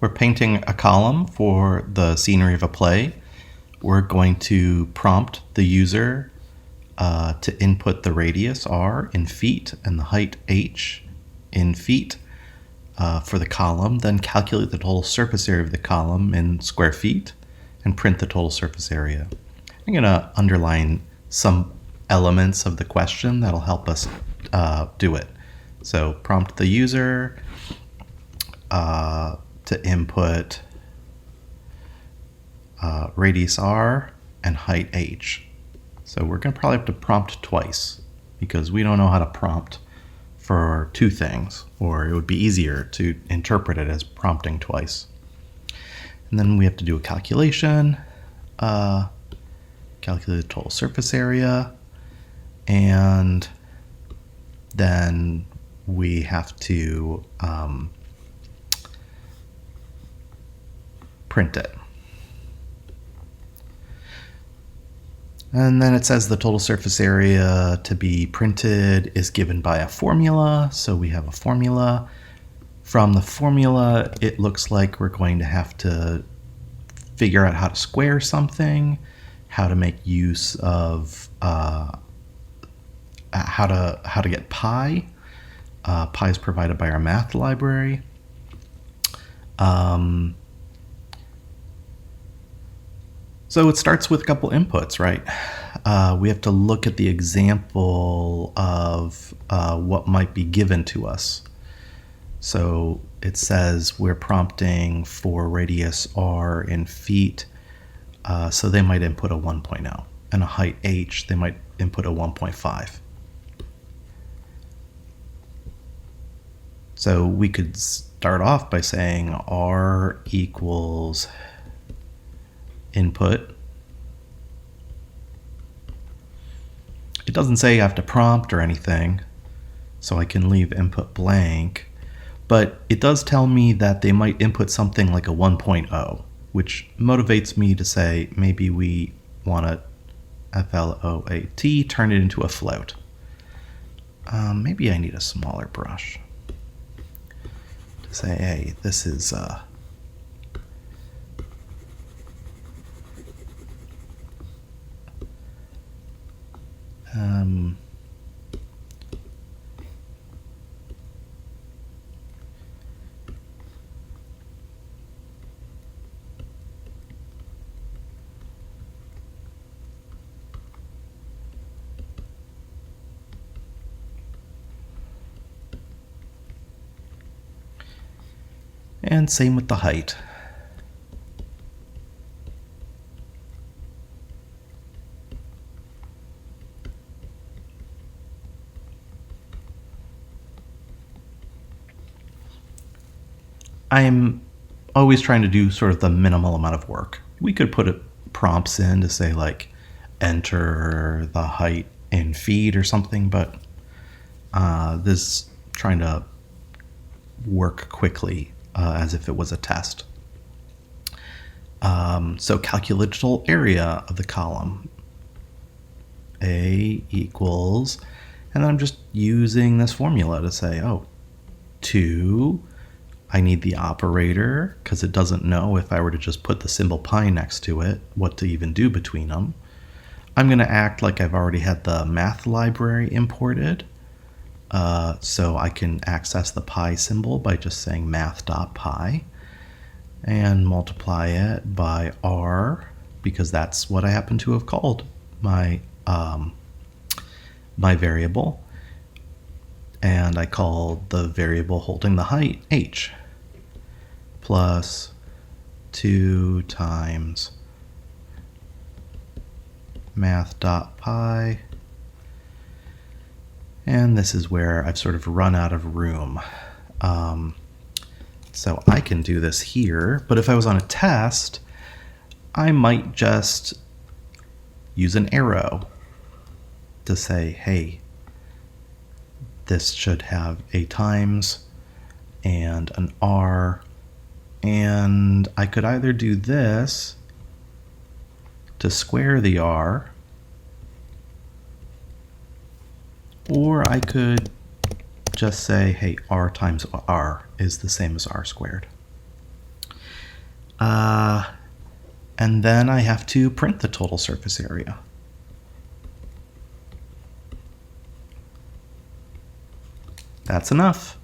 We're painting a column for the scenery of a play. We're going to prompt the user to input the radius r in feet and the height h in feet for the column, then calculate the total surface area of the column in square feet and print the total surface area. I'm going to underline some elements of the question that'll help us do it. So prompt the user to input radius r and height h. So we're going to probably have to prompt twice because we don't know how to prompt for two things, or it would be easier to interpret it as prompting twice. And then we have to do a calculation, calculate the total surface area, and then we have to print it. And then it says the total surface area to be printed is given by a formula. So we have a formula. From the formula, it looks like we're going to have to figure out how to square something, how to make use of how to get pi. Pi is provided by our math library. So it starts with a couple inputs, right? We have to look at the example of what might be given to us. So it says we're prompting for radius r in feet, so they might input a 1.0, and a height h, they might input a 1.5. So we could start off by saying r equals input. It doesn't say you have to prompt or anything, so I can leave input blank, but it does tell me that they might input something like a 1.0, which motivates me to say maybe we want to float, turn it into a float. Maybe I need a smaller brush to say, hey, this is and same with the height. I'm always trying to do sort of the minimal amount of work. We could put prompts in to say like enter the height in feet or something, but this trying to work quickly as if it was a test. So calculate total area of the column. A equals, and then I'm just using this formula to say, oh, 2, I need the operator because it doesn't know if I were to just put the symbol pi next to it, what to even do between them. I'm going to act like I've already had the math library imported. So I can access the pi symbol by just saying math.pi and multiply it by r, because that's what I happen to have called my variable. And I called the variable holding the height h, plus 2 times math.pi. And this is where I've sort of run out of room. So I can do this here, but if I was on a test, I might just use an arrow to say, hey, this should have a times and an r, and I could either do this to square the r, or I could just say, hey, r times r is the same as r squared. And then I have to print the total surface area. That's enough.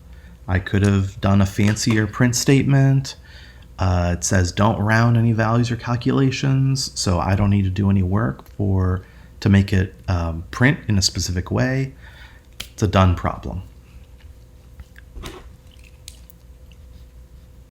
I could have done a fancier print statement. It says don't round any values or calculations, so I don't need to do any work to make it print in a specific way. It's a done problem.